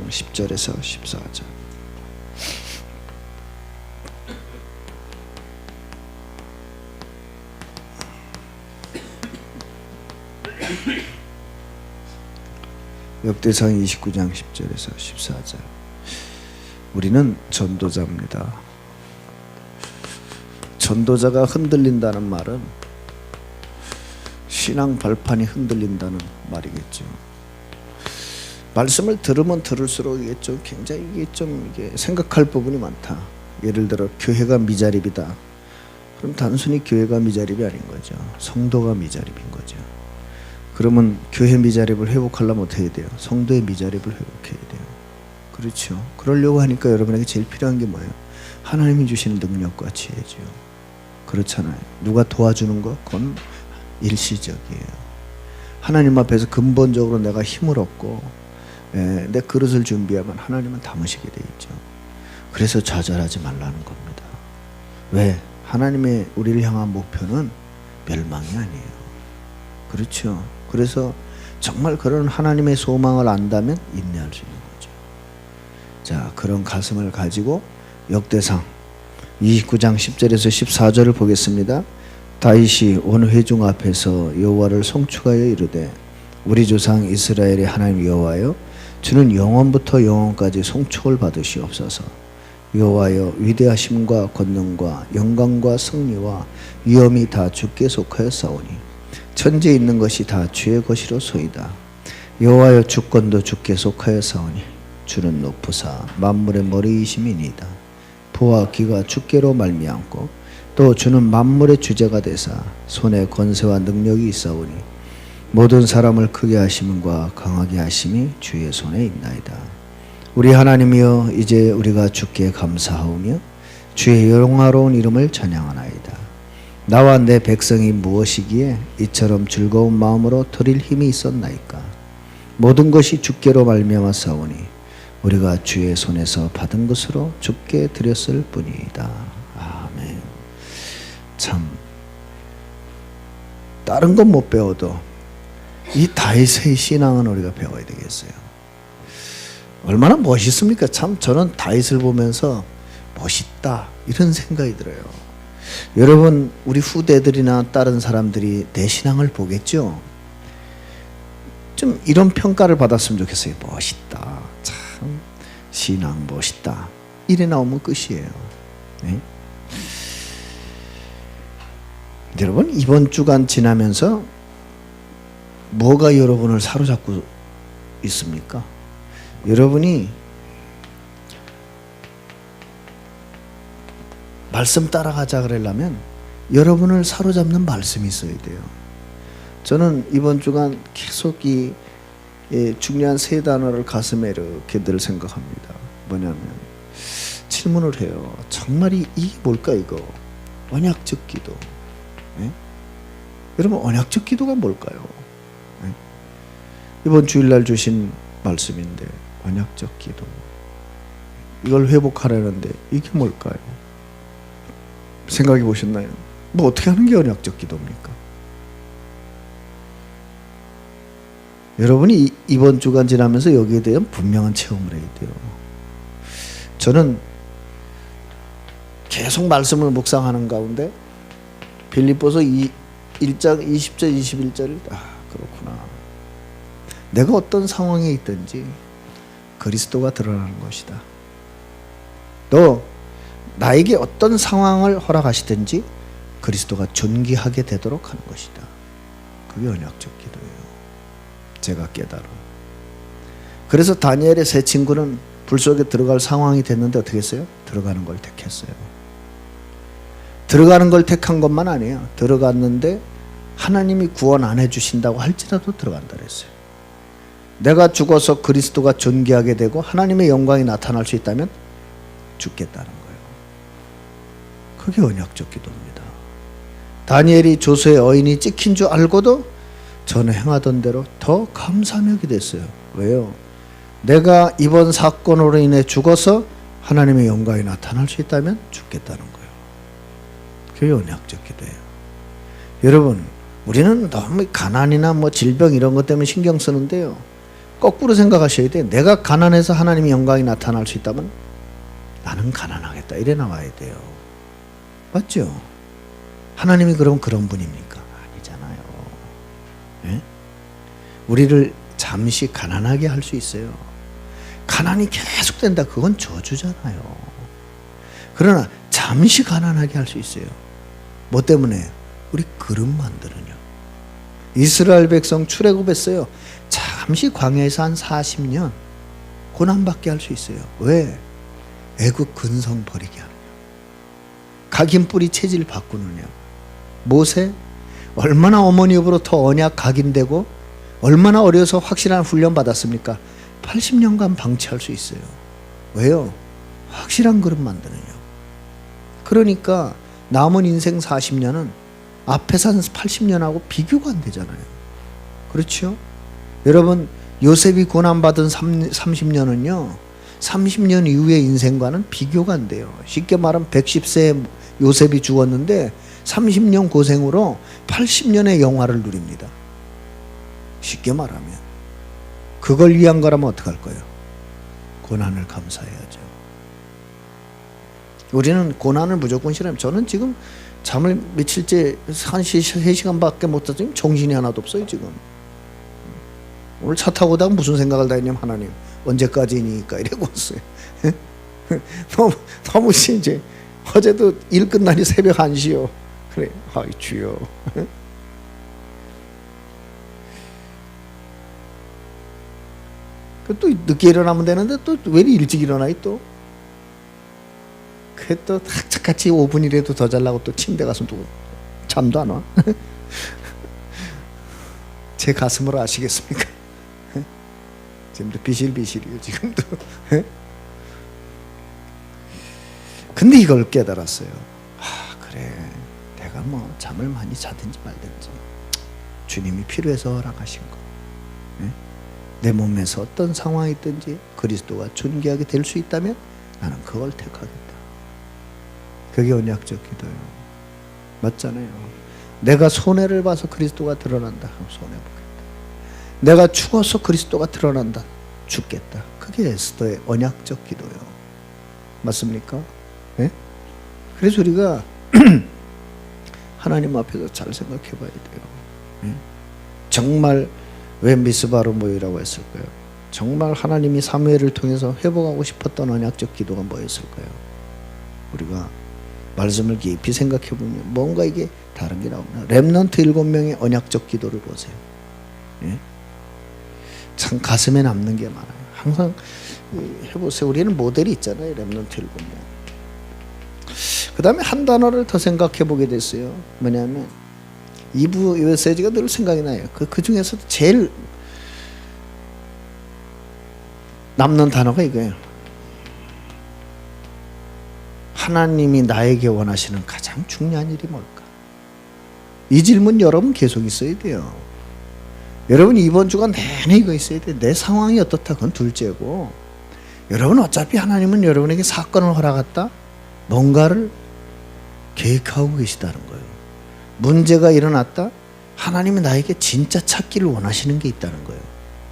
10절에서 14절. 역대상 29장 10절에서 14절. 우리는 전도자입니다. 전도자가 흔들린다는 말은 신앙 발판이 흔들린다는 말이겠죠. 말씀을 들으면 들을수록 이게 좀 굉장히 이게 생각할 부분이 많다. 예를 들어 교회가 미자립이다. 그럼 단순히 교회가 미자립이 아닌 거죠. 성도가 미자립인 거죠. 그러면 교회 미자립을 회복하려면 어떻게 해야 돼요? 성도의 미자립을 회복해야 돼요. 그렇죠. 그러려고 하니까 여러분에게 제일 필요한 게 뭐예요? 하나님이 주시는 능력과 지혜죠. 그렇잖아요. 누가 도와주는 것? 그건 일시적이에요. 하나님 앞에서 근본적으로 내가 힘을 얻고 내 그릇을 준비하면 하나님은 담으시게 돼 있죠. 그래서 좌절하지 말라는 겁니다. 왜? 하나님의 우리를 향한 목표는 멸망이 아니에요. 그렇죠. 그래서 정말 그런 하나님의 소망을 안다면 인내할 수 있는 거죠. 자, 그런 가슴을 가지고 역대상 29장 10절에서 14절을 보겠습니다. 다윗이 온 회중 앞에서 여호와를 송축하여 이르되 우리 조상 이스라엘의 하나님 여호와여, 주는 영원부터 영원까지 송축을 받으시옵소서. 여호와여, 위대하심과 권능과 영광과 승리와 위엄이 다 주께 속하였사오니 천지에 있는 것이 다 주의 것이로소이다. 여호와여, 주권도 주께 속하였사오니 주는 높으사 만물의 머리이심이니이다. 부와 기가 주께로 말미암고 또 주는 만물의 주제가 되사 손에 권세와 능력이 있사오니 모든 사람을 크게 하심과 강하게 하심이 주의 손에 있나이다. 우리 하나님이여, 이제 우리가 주께 감사하오며 주의 영화로운 이름을 찬양하나이다. 나와 내 백성이 무엇이기에 이처럼 즐거운 마음으로 드릴 힘이 있었나이까. 모든 것이 주께로 말미암았사오니 우리가 주의 손에서 받은 것으로 주께 드렸을 뿐이다. 아멘. 참, 다른 건 못 배워도 이 다윗의 신앙은 우리가 배워야 되겠어요. 얼마나 멋있습니까? 참, 저는 다윗을 보면서 멋있다 이런 생각이 들어요. 여러분, 우리 후대들이나 다른 사람들이 내 신앙을 보겠죠? 좀 이런 평가를 받았으면 좋겠어요. 멋있다. 참, 신앙 멋있다. 이래 나오면 끝이에요. 네? 여러분, 이번 주간 지나면서 뭐가 여러분을 사로잡고 있습니까? 여러분이 말씀 따라가자 그러려면 여러분을 사로잡는 말씀이 있어야 돼요. 저는 이번 주간 계속 이 중요한 세 단어를 가슴에 이렇게 늘 생각합니다. 뭐냐면 질문을 해요. 정말 이게 뭘까 이거? 언약적 기도. 네? 여러분, 언약적 기도가 뭘까요? 네? 이번 주일날 주신 말씀인데 언약적 기도. 이걸 회복하려는데 이게 뭘까요? 생각해 보셨나요? 뭐 어떻게 하는 게 언약적 기도입니까? 여러분이 이번 주간 지나면서 여기에 대한 분명한 체험을 해야 돼요. 저는 계속 말씀을 묵상하는 가운데 빌립보서 1장 20절 21절 그렇구나. 내가 어떤 상황에 있든지 그리스도가 드러나는 것이다. 또 나에게 어떤 상황을 허락하시든지 그리스도가 존귀하게 되도록 하는 것이다. 그게 언약적 기도예요. 제가 깨달아. 그래서 다니엘의 세 친구는 불 속에 들어갈 상황이 됐는데 어떻게 했어요? 들어가는 걸 택했어요. 들어가는 걸 택한 것만 아니에요. 들어갔는데 하나님이 구원 안 해주신다고 할지라도 들어간다 그랬어요. 내가 죽어서 그리스도가 존귀하게 되고 하나님의 영광이 나타날 수 있다면 죽겠다는 거예요. 그게 언약적 기도입니다. 다니엘이 조서의 어인이 찍힌 줄 알고도 전에 행하던 대로 더 감사하며 기도했어요. 왜요? 내가 이번 사건으로 인해 죽어서 하나님의 영광이 나타날 수 있다면 죽겠다는 거예요. 그게 언약적 기도예요. 여러분, 우리는 너무 가난이나 뭐 질병 이런 것 때문에 신경 쓰는데요. 거꾸로 생각하셔야 돼. 내가 가난해서 하나님의 영광이 나타날 수 있다면 나는 가난하겠다 이래 나와야 돼요. 맞죠? 하나님이 그럼 그런 분입니까? 아니잖아요. 예? 우리를 잠시 가난하게 할 수 있어요. 가난이 계속된다, 그건 저주잖아요. 그러나 잠시 가난하게 할 수 있어요. 뭐 때문에? 우리 그릇 만드느냐. 이스라엘 백성 출애굽했어요. 잠시 광야에서 한 40년 고난받게 할 수 있어요. 왜? 애국 근성 버리게 하느냐. 각인 뿌리 체질 바꾸느냐. 모세 얼마나 어머니로부터 언약 각인되고 얼마나 어려서 확실한 훈련 받았습니까? 80년간 방치할 수 있어요. 왜요? 확실한 그릇 만드느냐. 그러니까 남은 인생 40년은 앞에 산 80년하고 비교가 안 되잖아요. 그렇죠? 여러분, 요셉이 고난받은 30년은요 30년 이후의 인생과는 비교가 안 돼요. 쉽게 말하면 110세에 요셉이 죽었는데 30년 고생으로 80년의 영화를 누립니다. 쉽게 말하면 그걸 위한 거라면 어떡할 거예요? 고난을 감사해야죠. 우리는 고난을 무조건 싫어해요. 저는 지금 잠을 며칠째 3시간밖에 못 잤어요. 지금 정신이 하나도 없어요. 지금 오늘 차 타고 오다가 무슨 생각을 다 했냐면, 하나님 언제까지니까 이러고 왔어요. 너무 이제 어제도 일 끝나니 새벽 1시요. 그래, 아이 주여. 또 늦게 일어나면 되는데 또 왜 일찍 일어나요 또? 그래 또 착같이 5분이라도 더 자려고 또 침대 가서 또 잠도 안 와. 제 가슴으로 아시겠습니까? 지금도 비실비실이에요 지금도. 근데 이걸 깨달았어요. 그래, 내가 뭐 잠을 많이 자든지 말든지 주님이 필요해서 허락하신 거. 내 몸에서 어떤 상황이 있든지 그리스도가 존귀하게 될 수 있다면 나는 그걸 택하겠다. 그게 언약적 기도예요. 맞잖아요. 내가 손해를 봐서 그리스도가 드러난다. 그럼 손해보겠다. 내가 죽어서 그리스도가 드러난다. 죽겠다. 그게 에스더의 언약적 기도예요. 맞습니까? 네? 그래서 우리가 하나님 앞에서 잘 생각해 봐야 돼요. 네? 정말 왜 미스바로 모이라고 했을까요? 정말 하나님이 사무엘을 통해서 회복하고 싶었던 언약적 기도가 뭐였을까요? 우리가 말씀을 깊이 생각해 보면 뭔가 이게 다른 게 나오나. 렘넌트 7명의 언약적 기도를 보세요. 예? 참 가슴에 남는 게 많아요. 항상 해보세요. 우리는 모델이 있잖아요. 렘넌트 7명. 그 다음에 한 단어를 더 생각해 보게 됐어요. 뭐냐면 2부 메시지가 늘 생각이 나요. 그 중에서도 제일 남는 단어가 이거예요. 하나님이 나에게 원하시는 가장 중요한 일이 뭘까? 이 질문 여러분 계속 있어야 돼요. 여러분 이번 주간 내내 이거 있어야 돼요. 내 상황이 어떻다 그건 둘째고, 여러분 어차피 하나님은 여러분에게 사건을 허락했다, 뭔가를 계획하고 계시다는 거예요. 문제가 일어났다, 하나님이 나에게 진짜 찾기를 원하시는 게 있다는 거예요.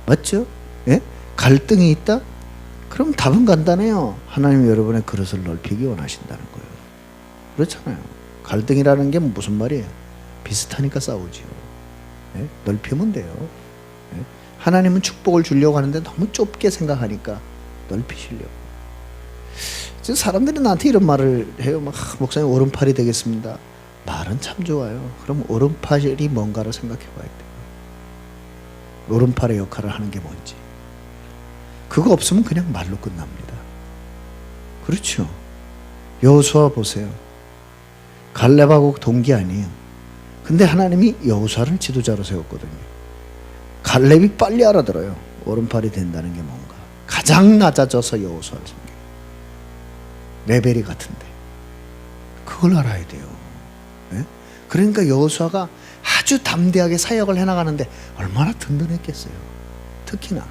맞죠? 예? 갈등이 있다? 그럼 답은 간단해요. 하나님이 여러분의 그릇을 넓히기 원하신다는 거예요. 그렇잖아요. 갈등이라는 게 무슨 말이에요? 비슷하니까 싸우지요. 예? 넓히면 돼요. 예? 하나님은 축복을 주려고 하는데 너무 좁게 생각하니까 넓히시려고. 사람들이 나한테 이런 말을 해요. 막, 목사님 오른팔이 되겠습니다. 말은 참 좋아요. 그럼 오른팔이 뭔가를 생각해 봐야 돼요. 오른팔의 역할을 하는 게 뭔지. 그거 없으면 그냥 말로 끝납니다. 그렇죠? 여호수아 보세요. 갈렙하고 동기 아니에요. 근데 하나님이 여호수아를 지도자로 세웠거든요. 갈렙이 빨리 알아들어요. 오른팔이 된다는 게 뭔가. 가장 낮아져서 여호수아를 섬겨요. 레벨이 같은데. 그걸 알아야 돼요. 네? 그러니까 여호수아가 아주 담대하게 사역을 해나가는데 얼마나 든든했겠어요. 특히나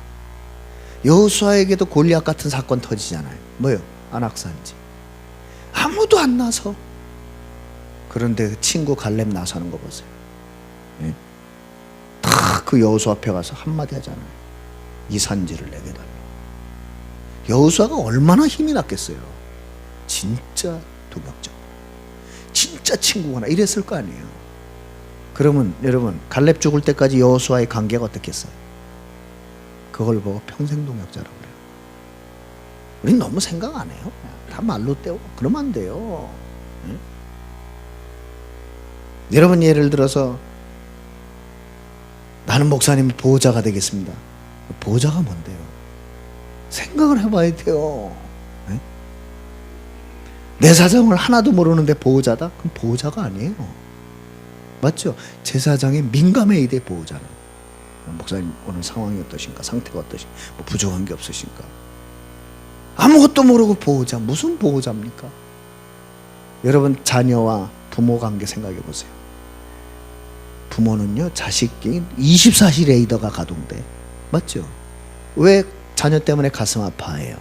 여호수아에게도 골리앗 같은 사건 터지잖아요. 뭐요? 안악산지. 아무도 안 나서. 그런데 그 친구 갈렙 나서는 거 보세요. 네? 딱 그 여호수아 앞에 가서 한마디 하잖아요. 이 산지를 내게 달라. 여호수아가 얼마나 힘이 났겠어요. 진짜 도벽적, 진짜 친구구나 이랬을 거 아니에요. 그러면 여러분 갈렙 죽을 때까지 여호수아의 관계가 어떻겠어요? 그걸 보고 평생 동역자라고 그래요. 우린 너무 생각 안 해요. 다 말로 때워. 그러면 안 돼요. 응? 여러분 예를 들어서 나는 목사님 보호자가 되겠습니다. 보호자가 뭔데요? 생각을 해봐야 돼요. 네? 내 사정을 하나도 모르는데 보호자다? 그럼 보호자가 아니에요. 맞죠? 제 사정에 민감해야 돼 보호자는. 목사님 오늘 상황이 어떠신가? 상태가 어떠신가? 뭐 부족한 게 없으신가? 아무것도 모르고 보호자, 무슨 보호자입니까? 여러분 자녀와 부모 관계 생각해 보세요. 부모는요 자식이 24시 레이더가 가동돼. 맞죠? 왜 자녀 때문에 가슴 아파해요?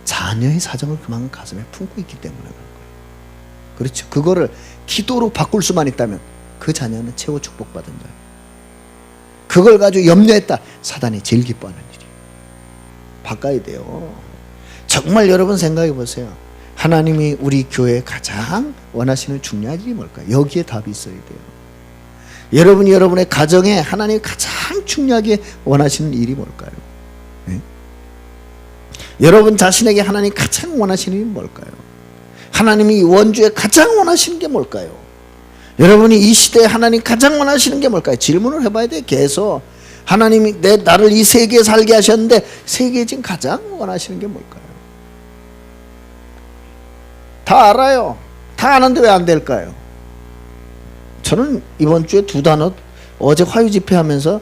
자녀의 사정을 그만큼 가슴에 품고 있기 때문에 그런 거예요. 그렇죠? 그거를 기도로 바꿀 수만 있다면 그 자녀는 최고 축복받은 자예요. 그걸 가지고 염려했다. 사단이 제일 기뻐하는 일이에요. 바꿔야 돼요. 정말 여러분 생각해 보세요. 하나님이 우리 교회에 가장 원하시는 중요한 일이 뭘까요? 여기에 답이 있어야 돼요. 여러분이 여러분의 가정에 하나님이 가장 중요하게 원하시는 일이 뭘까요? 네? 여러분 자신에게 하나님이 가장 원하시는 일이 뭘까요? 하나님이 원주에 가장 원하시는 게 뭘까요? 여러분이 이 시대에 하나님 가장 원하시는 게 뭘까요? 질문을 해봐야 돼요. 계속. 하나님이 나를 이 세계에 살게 하셨는데 세계에 지금 가장 원하시는 게 뭘까요? 다 알아요. 다 아는데 왜 안 될까요? 저는 이번 주에 두 단어, 어제 화요 집회하면서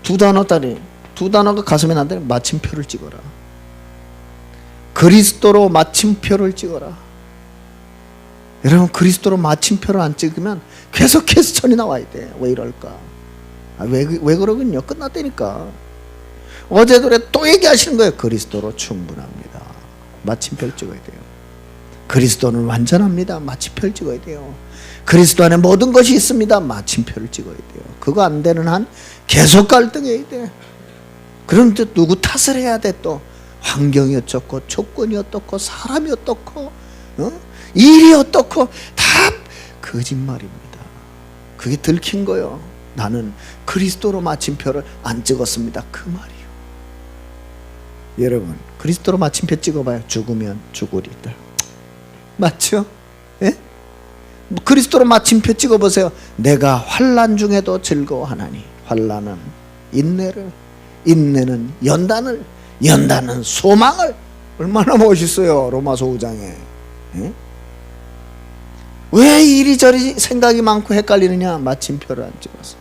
두 단어가 가슴에 난다니. 마침표를 찍어라. 그리스도로 마침표를 찍어라. 여러분 그리스도로 마침표를 안 찍으면 계속해서 전이 나와야 돼. 왜 이럴까? 왜 그러군요. 끝났다니까. 어제 노래 또 얘기하시는 거예요. 그리스도로 충분합니다. 마침표를 찍어야 돼요. 그리스도는 완전합니다. 마침표를 찍어야 돼요. 그리스도 안에 모든 것이 있습니다. 마침표를 찍어야 돼요. 그거 안 되는 한 계속 갈등해야 돼. 그런데 누구 탓을 해야 돼. 또 환경이 어떻고 조건이 어떻고 사람이 어떻고 일이 어떻고 다 거짓말입니다. 그게 들킨 거요. 나는 그리스도로 마침표를 안 찍었습니다. 그 말이요. 여러분 그리스도로 마침표 찍어봐요. 죽으면 죽으리다. 맞죠? 예? 그리스도로 마침표 찍어보세요. 내가 환난 중에도 즐거워하나니. 환난은 인내를, 인내는 연단을, 연단은 소망을. 얼마나 멋있어요. 로마서 5장에. 예? 왜 이리저리 생각이 많고 헷갈리느냐? 마침표를 안 찍어서.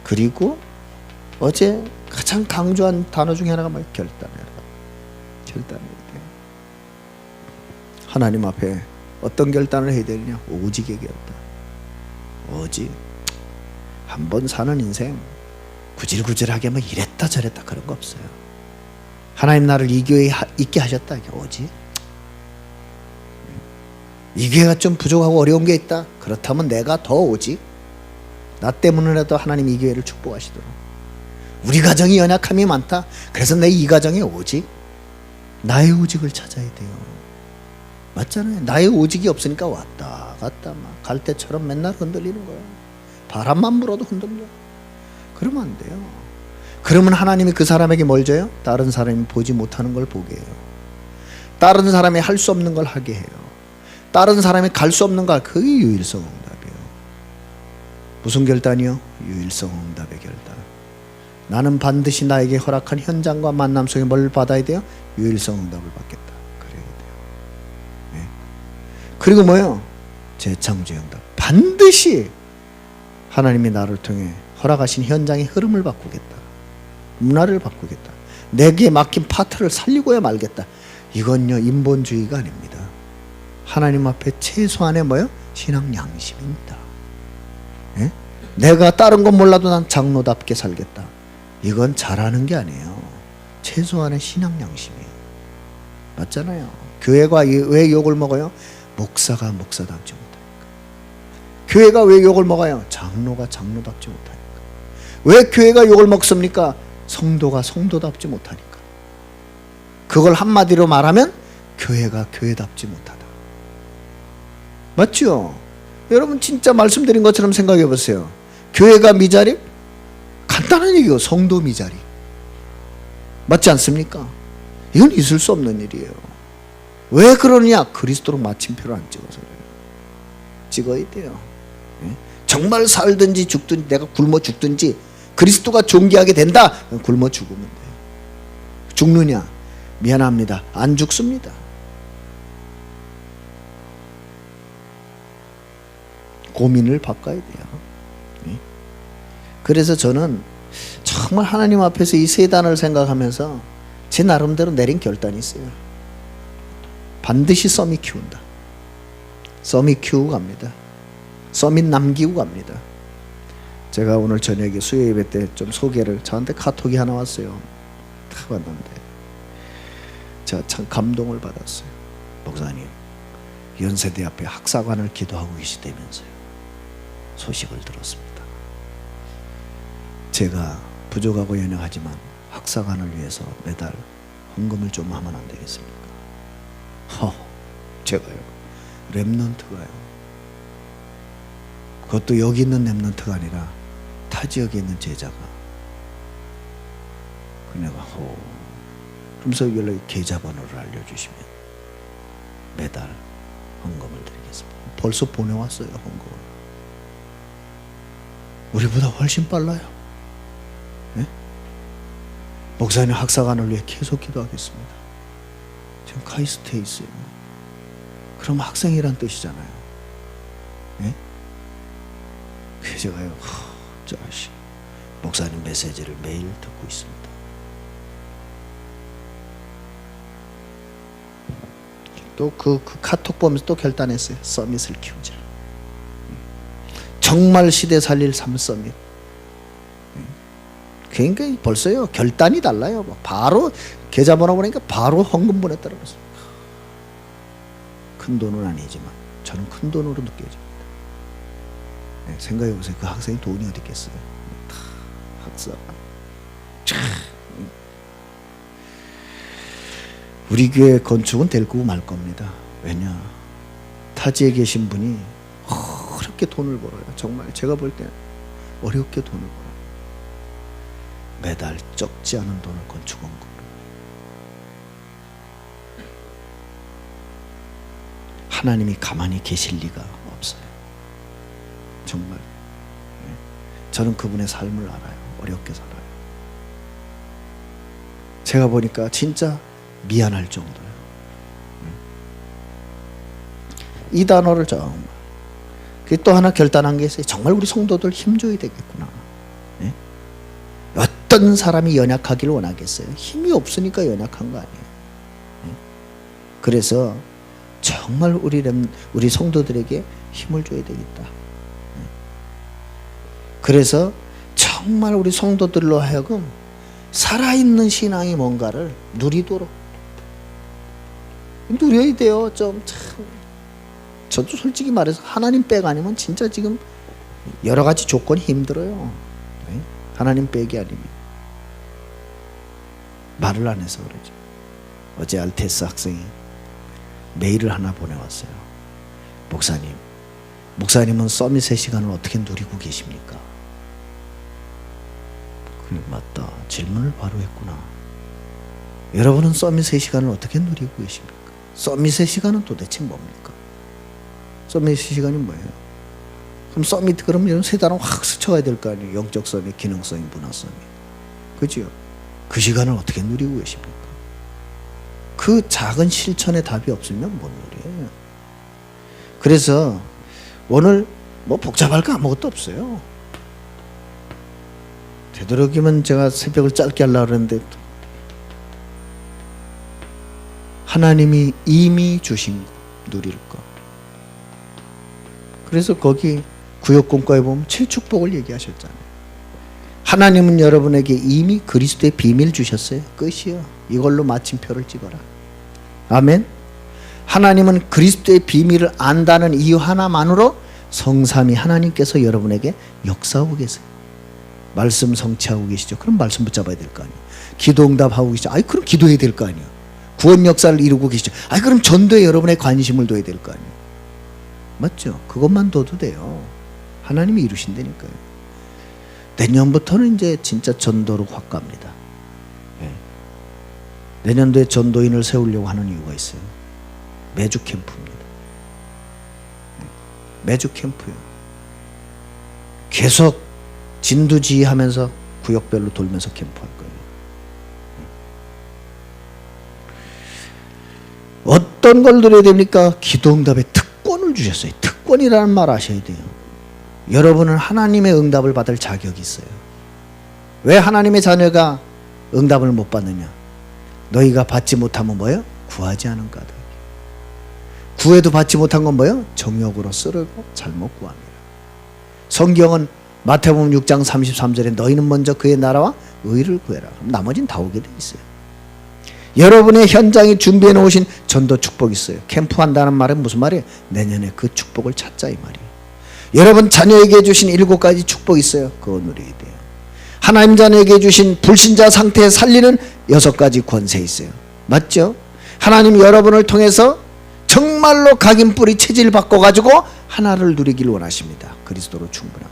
그리고 어제 가장 강조한 단어 중에 하나가 뭐예요? 결단해라. 결단해야 돼요. 하나님 앞에 어떤 결단을 해야 되느냐? 오직의 결단. 오직. 한 번 사는 인생 구질구질하게 뭐 이랬다 저랬다 그런 거 없어요. 하나님 나를 이 교회에 있게 하셨다. 이게 오직. 이 교회가 좀 부족하고 어려운 게 있다. 그렇다면 내가 더 오직. 나 때문이라도 하나님 이 교회를 축복하시도록. 우리 가정이 연약함이 많다. 그래서 내 이 가정에 오직. 나의 오직을 찾아야 돼요. 맞잖아요. 나의 오직이 없으니까 왔다 갔다 막 갈대처럼 맨날 흔들리는 거예요. 바람만 불어도 흔들려. 그러면 안 돼요. 그러면 하나님이 그 사람에게 뭘 줘요? 다른 사람이 보지 못하는 걸 보게 해요. 다른 사람이 할 수 없는 걸 하게 해요. 다른 사람이 갈 수 없는 걸. 그게 유일성 응답이에요. 무슨 결단이요? 유일성 응답의 결단. 나는 반드시 나에게 허락한 현장과 만남 속에 뭘 받아야 돼요? 유일성 응답을 받겠다. 그래야 돼요. 네. 그리고 뭐예요? 재창조의 응답. 반드시 하나님이 나를 통해 허락하신 현장의 흐름을 바꾸겠다. 문화를 바꾸겠다. 내게 맡긴 파트를 살리고야 말겠다. 이건요 인본주의가 아닙니다. 하나님 앞에 최소한의 뭐예요? 신앙 양심입니다. 예? 내가 다른 건 몰라도 난 장로답게 살겠다. 이건 잘하는 게 아니에요. 최소한의 신앙 양심이에요. 맞잖아요. 교회가 왜 욕을 먹어요? 목사가 목사답지 못하니까. 교회가 왜 욕을 먹어요? 장로가 장로답지 못하니까. 왜 교회가 욕을 먹습니까? 성도가 성도답지 못하니까. 그걸 한마디로 말하면 교회가 교회답지 못하다. 맞죠? 여러분 진짜 말씀드린 것처럼 생각해 보세요. 교회가 미자립? 간단한 얘기예요. 성도 미자립. 맞지 않습니까? 이건 있을 수 없는 일이에요. 왜 그러느냐? 그리스도로 마침표를 안 찍어서 그래요. 찍어야 돼요. 정말 살든지 죽든지, 내가 굶어 죽든지 그리스도가 존귀하게 된다, 굶어 죽으면 돼요. 죽느냐? 미안합니다, 안 죽습니다. 고민을 바꿔야 돼요. 그래서 저는 정말 하나님 앞에서 이 세 단을 생각하면서 제 나름대로 내린 결단이 있어요. 반드시 서밋 키운다. 서밋 키우고 갑니다. 서밋 남기고 갑니다. 제가 오늘 저녁에 수요 예배 때 좀 소개를, 저한테 카톡이 하나 왔어요. 딱 왔는데 제가 참 감동을 받았어요. 목사님, 연세대 앞에 학사관을 기도하고 계시다면서요. 소식을 들었습니다. 제가 부족하고 연약하지만 학사관을 위해서 매달 헌금을 좀 하면 안 되겠습니까? 제가요, 렘넌트가요, 그것도 여기 있는 렘넌트가 아니라 타 지역에 있는 제자가, 그녀가 그러면서 연락이 계좌번호를 알려주시면 매달 헌금을 드리겠습니다. 벌써 보내왔어요. 헌금을. 우리보다 훨씬 빨라요. 네? 목사님 학사관을 위해 계속 기도하겠습니다. 지금 카이스트에 있어요. 그럼 학생이란 뜻이잖아요. 네? 그래서 제가요, 자식, 목사님 메시지를 매일 듣고 있습니다. 또 그 카톡 보면서 또 결단했어요. 서밋을 키우자. 정말 시대 살릴 삶 서밋. 그러니까 벌써요, 결단이 달라요. 바로 계좌번호 보니까 바로 헌금 보냈더라고요. 큰 돈은 아니지만 저는 큰 돈으로 느껴집니다. 네, 생각해 보세요. 그 학생이 돈이 어디 있겠어요? 학사. 우리 교회 건축은 될 거고 말 겁니다. 왜냐? 타지에 계신 분이 어렵게 돈을 벌어요. 정말 제가 볼 때 어렵게 돈을 벌어요. 매달 적지 않은 돈을 건축원금으로. 하나님이 가만히 계실 리가 없어요. 정말. 저는 그분의 삶을 알아요. 어렵게 살아요. 제가 보니까 진짜 미안할 정도예요. 이 단어를 정말. 또 하나 결단한 게 있어요. 정말 우리 성도들 힘줘야 되겠구나. 네? 어떤 사람이 연약하기를 원하겠어요? 힘이 없으니까 연약한 거 아니에요. 네? 그래서 정말 우리 성도들에게 힘을 줘야 되겠다. 네? 그래서 정말 우리 성도들로 하여금 살아있는 신앙이 뭔가를 누리도록 누려야 돼요. 좀 참, 저도 솔직히 말해서 하나님 백 아니면 진짜 지금 여러 가지 조건이 힘들어요. 네? 하나님 백이 아니면. 말을 안 해서 그러죠. 어제 알테스 학생이 메일을 하나 보내왔어요. 목사님은 서밋의 시간을 어떻게 누리고 계십니까? 그래, 맞다. 질문을 바로 했구나. 여러분은 서밋의 시간을 어떻게 누리고 계십니까? 서밋의 시간은 도대체 뭡니까? 서밋의 시간이 뭐예요? 그럼 서밋, 그럼 이런 세 단어 확 스쳐가야 될 거 아니에요? 영적 서밋, 기능 서밋, 문화 서밋. 그죠? 그 시간을 어떻게 누리고 계십니까? 그 작은 실천의 답이 없으면 못 누려요. 그래서 오늘 뭐 복잡할 거 아무것도 없어요. 되도록이면 제가 새벽을 짧게 하려고 그랬는데 하나님이 이미 주신 거 누릴 거. 그래서 거기 구역공과에 보면 7축복을 얘기하셨잖아요. 하나님은 여러분에게 이미 그리스도의 비밀 주셨어요. 끝이요. 이걸로 마침표를 찍어라. 아멘. 하나님은 그리스도의 비밀을 안다는 이유 하나만으로 성삼위 하나님께서 여러분에게 역사하고 계세요. 말씀 성취하고 계시죠. 그럼 말씀 붙잡아야 될 거 아니에요. 기도 응답하고 계시죠. 아이 그럼 기도해야 될 거 아니에요. 구원 역사를 이루고 계시죠. 아이 그럼 전도에 여러분의 관심을 둬야 될 거 아니에요. 맞죠? 그것만 둬도 돼요. 하나님이 이루신다니까요. 내년부터는 이제 진짜 전도로 확 갑니다. 네. 내년도에 전도인을 세우려고 하는 이유가 있어요. 매주 캠프입니다. 매주 캠프요. 계속 진두지휘하면서 구역별로 돌면서 캠프할 거예요. 어떤 걸 드려야 됩니까? 기도응답에 특권을 주셨어요. 특권이라는 말 아셔야 돼요. 여러분은 하나님의 응답을 받을 자격이 있어요. 왜 하나님의 자녀가 응답을 못 받느냐? 너희가 받지 못하면 뭐예요? 구하지 않은 까닭. 구해도 받지 못한 건 뭐예요? 정욕으로 쓰르고 잘못 구합니다. 성경은 마태복음 6장 33절에 너희는 먼저 그의 나라와 의를 구해라. 그럼 나머지는 다 오게 돼 있어요. 여러분의 현장에 준비해 놓으신 전도 축복이 있어요. 캠프한다는 말은 무슨 말이에요? 내년에 그 축복을 찾자 이 말이에요. 여러분 자녀에게 주신 7가지 축복이 있어야 그거 누려야 돼요. 하나님 자녀에게 주신 불신자 상태에 살리는 6가지 권세 있어요. 맞죠? 하나님 여러분을 통해서 정말로 각인 뿌리 체질 바꿔가지고 하나를 누리길 원하십니다. 그리스도로 충분합니다.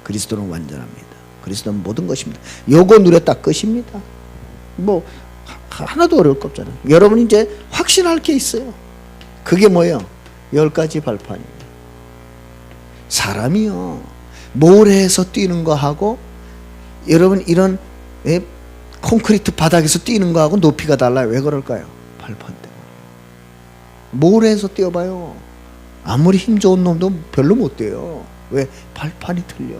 그리스도는 완전합니다. 그리스도는 모든 것입니다. 요거 누렸다 끝입니다. 뭐 하나도 어려울 거 없잖아요. 여러분이 이제 확신할 게 있어요. 그게 뭐예요? 10가지 발판입니다. 사람이요 모래에서 뛰는 거하고 여러분 이런 콘크리트 바닥에서 뛰는 거하고 높이가 달라요. 왜 그럴까요? 발판 때문에. 모래에서 뛰어봐요. 아무리 힘 좋은 놈도 별로 못 뛰어요. 왜? 발판이 틀려.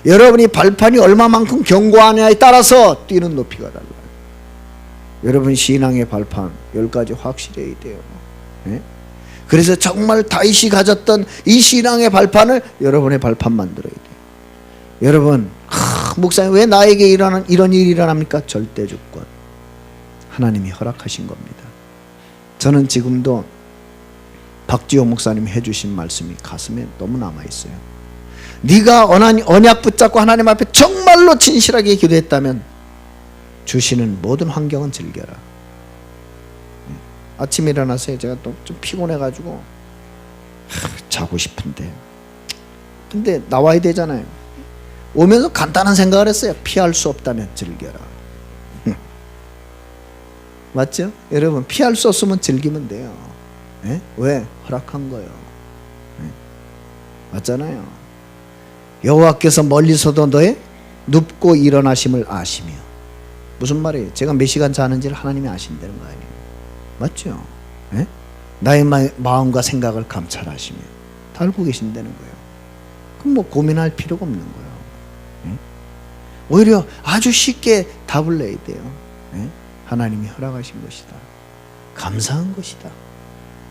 여러분이 발판이 얼마만큼 견고하냐에 따라서 뛰는 높이가 달라요. 여러분 신앙의 발판 10가지 확실해야 돼요. 네? 그래서 정말 다윗이 가졌던 이 신앙의 발판을 여러분의 발판 만들어야 돼요. 여러분 목사님 왜 나에게 이런 일이 일어납니까? 절대 주권 하나님이 허락하신 겁니다. 저는 지금도 박지호 목사님이 해주신 말씀이 가슴에 너무 남아있어요. 네가 언약 붙잡고 하나님 앞에 정말로 진실하게 기도했다면 주시는 모든 환경은 즐겨라. 아침에 일어나서 제가 또 좀 피곤해가지고 자고 싶은데 근데 나와야 되잖아요. 오면서 간단한 생각을 했어요. 피할 수 없다면 즐겨라. 맞죠? 여러분 피할 수 없으면 즐기면 돼요. 네? 왜? 허락한 거예요. 네? 맞잖아요. 여호와께서 멀리서도 너의 눕고 일어나심을 아시며 무슨 말이에요? 제가 몇 시간 자는지를 하나님이 아신다는 거 아니에요. 맞죠? 네? 나의 마음과 생각을 감찰하시며 다 알고 계신다는 거예요. 그럼 뭐 고민할 필요가 없는 거예요. 네? 오히려 아주 쉽게 답을 내야 돼요. 네? 하나님이 허락하신 것이다. 감사한 것이다.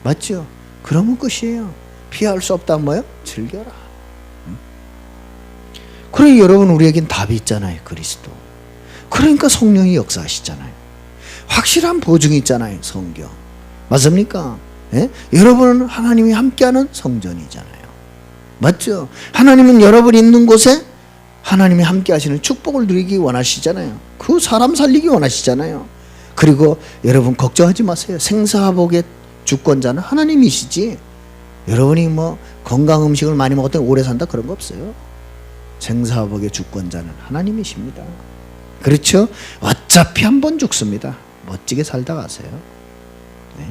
맞죠? 그러면 끝이에요. 피할 수 없다 뭐요? 즐겨라. 그래 여러분 우리에겐 답이 있잖아요. 그리스도. 그러니까 성령이 역사하시잖아요. 확실한 보증이 있잖아요. 성경. 맞습니까? 예? 여러분은 하나님이 함께하는 성전이잖아요. 맞죠? 하나님은 여러분이 있는 곳에 하나님이 함께하시는 축복을 누리기 원하시잖아요. 그 사람 살리기 원하시잖아요. 그리고 여러분 걱정하지 마세요. 생사복의 주권자는 하나님이시지 여러분이 뭐 건강 음식을 많이 먹었더니 오래 산다 그런 거 없어요. 생사복의 주권자는 하나님이십니다. 그렇죠? 어차피 한 번 죽습니다. 멋지게 살다 가세요. 네?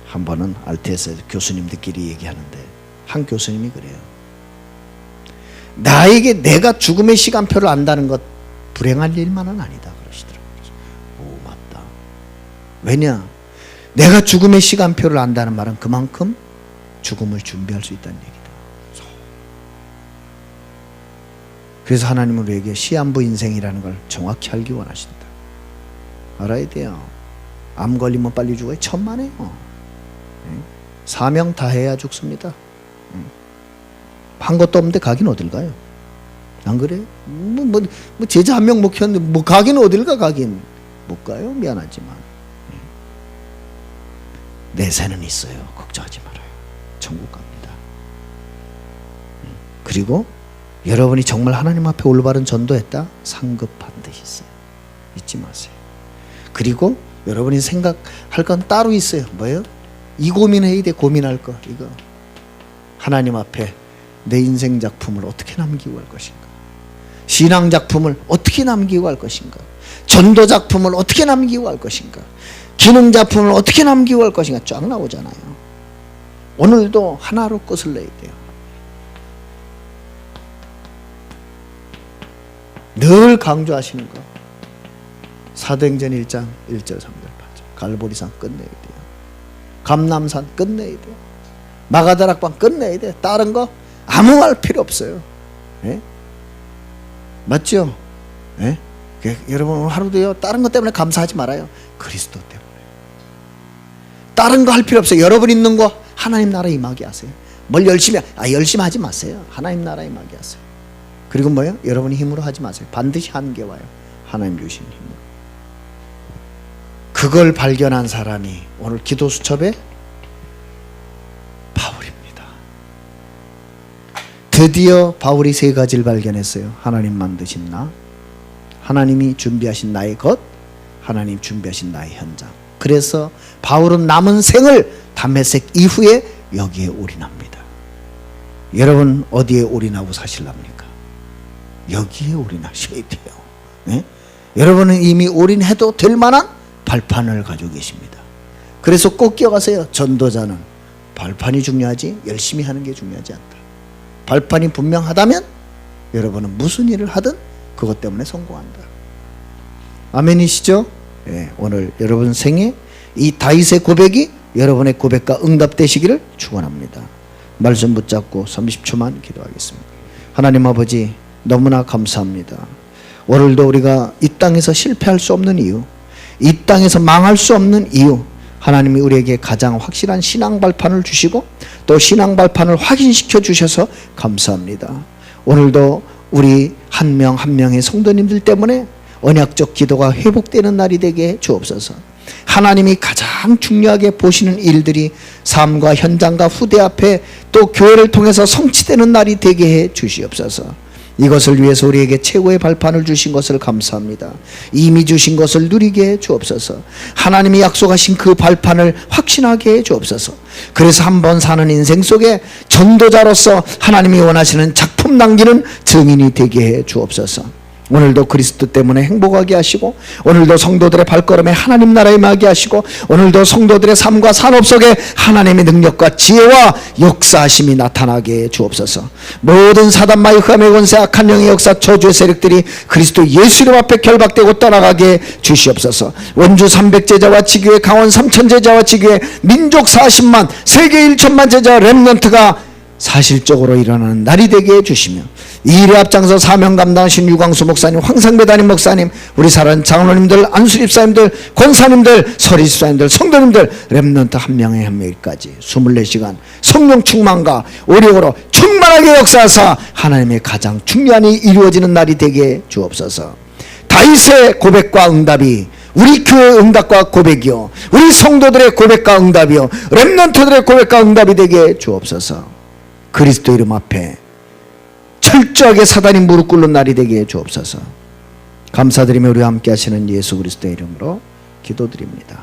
한 번은 RTS 교수님들끼리 얘기하는데 한 교수님이 그래요. 나에게 내가 죽음의 시간표를 안다는 것 불행할 일만은 아니다 그러시더라고요. 오 맞다. 왜냐? 내가 죽음의 시간표를 안다는 말은 그만큼 죽음을 준비할 수 있다는 얘기다. 그래서 하나님은 우리에게 시한부 인생이라는 걸 정확히 알기 원하신다. 알아야 돼요. 암 걸리면 빨리 죽어요. 천만에요. 사명 다 해야 죽습니다. 한 것도 없는데 가긴 어딜 가요? 안 그래요? 뭐 제자 한 명 못 키웠는데 뭐 가긴 어딜 가긴 못 가요. 미안하지만 내세는 있어요. 걱정하지 말아요. 천국 갑니다. 그리고 여러분이 정말 하나님 앞에 올바른 전도했다? 상급 반드시 있어요. 잊지 마세요. 그리고 여러분이 생각할 건 따로 있어요. 뭐예요? 이 고민해야 돼. 고민할 거 이거. 하나님 앞에 내 인생 작품을 어떻게 남기고 갈 것인가? 신앙 작품을 어떻게 남기고 갈 것인가? 전도 작품을 어떻게 남기고 갈 것인가? 기능 작품을 어떻게 남기고 갈 것인가? 쫙 나오잖아요. 오늘도 하나로 끝을 내야 돼요. 늘 강조하시는 거. 사도행전 1장 1절 3절 8절 갈보리산 끝내야 돼요. 감람산 끝내야 돼요. 마가다락방 끝내야 돼요. 다른 거 아무 말 필요 없어요. 예? 맞죠? 예? 여러분 하루도요 다른 것 때문에 감사하지 말아요. 그리스도 때문에. 다른 거 할 필요 없어요. 여러분 있는 거 하나님 나라 임하게 하세요. 뭘 열심히 하지 마세요. 하나님 나라 임하게 하세요. 그리고 뭐예요? 여러분이 힘으로 하지 마세요. 반드시 한계 와요. 하나님 주신 힘으로. 그걸 발견한 사람이 오늘 기도 수첩에 바울입니다. 드디어 바울이 세 가지를 발견했어요. 하나님 만드신 나, 하나님이 준비하신 나의 것, 하나님 준비하신 나의 현장. 그래서 바울은 남은 생을 다메섹 이후에 여기에 올인합니다. 여러분 어디에 올인하고 사실랍니까? 여기에 올인하셔야 돼요. 네? 여러분은 이미 올인해도 될 만한 발판을 가지고 계십니다. 그래서 꼭 기억하세요. 전도자는 발판이 중요하지 열심히 하는 게 중요하지 않다. 발판이 분명하다면 여러분은 무슨 일을 하든 그것 때문에 성공한다. 아멘이시죠? 네, 오늘 여러분 생에 이 다윗의 고백이 여러분의 고백과 응답되시기를 축원합니다. 말씀 붙잡고 30초만 기도하겠습니다. 하나님 아버지 너무나 감사합니다. 오늘도 우리가 이 땅에서 실패할 수 없는 이유, 이 땅에서 망할 수 없는 이유, 하나님이 우리에게 가장 확실한 신앙 발판을 주시고 또 신앙 발판을 확인시켜 주셔서 감사합니다. 오늘도 우리 한 명 한 명의 성도님들 때문에 언약적 기도가 회복되는 날이 되게 주옵소서. 하나님이 가장 중요하게 보시는 일들이 삶과 현장과 후대 앞에 또 교회를 통해서 성취되는 날이 되게 해 주시옵소서. 이것을 위해서 우리에게 최고의 발판을 주신 것을 감사합니다. 이미 주신 것을 누리게 해 주옵소서. 하나님이 약속하신 그 발판을 확신하게 해 주옵소서. 그래서 한번 사는 인생 속에 전도자로서 하나님이 원하시는 작품 남기는 증인이 되게 해 주옵소서. 오늘도 그리스도 때문에 행복하게 하시고 오늘도 성도들의 발걸음에 하나님 나라에 임하게 하시고 오늘도 성도들의 삶과 산업 속에 하나님의 능력과 지혜와 역사하심이 나타나게 주옵소서. 모든 사단마의 흑암의 권세 악한 영의 역사 저주의 세력들이 그리스도 예수 이름 앞에 결박되고 떠나가게 주시옵소서. 원주 300제자와 지교회 강원 3000제자와 지교회 민족 40만 세계 1천만 제자와 렘넌트가 사실적으로 일어나는 날이 되게 해주시며 이 일에 앞장서 사명 감당하신 유광수 목사님, 황상배 담임 목사님, 우리 사랑하는 장로님들, 안수집사님들, 권사님들, 서리집사님들, 성도님들 렘넌트 한 명에 한 명까지 24시간 성령 충만과 오력으로 충만하게 역사하사 하나님의 가장 중요한 일이 이루어지는 날이 되게 주옵소서. 다윗의 고백과 응답이 우리 교회의 응답과 고백이요 우리 성도들의 고백과 응답이요 렘넌트들의 고백과 응답이 되게 주옵소서. 그리스도 이름 앞에 철저하게 사단이 무릎 꿇는 날이 되게 주옵소서. 감사드리며 우리와 함께 하시는 예수 그리스도의 이름으로 기도드립니다.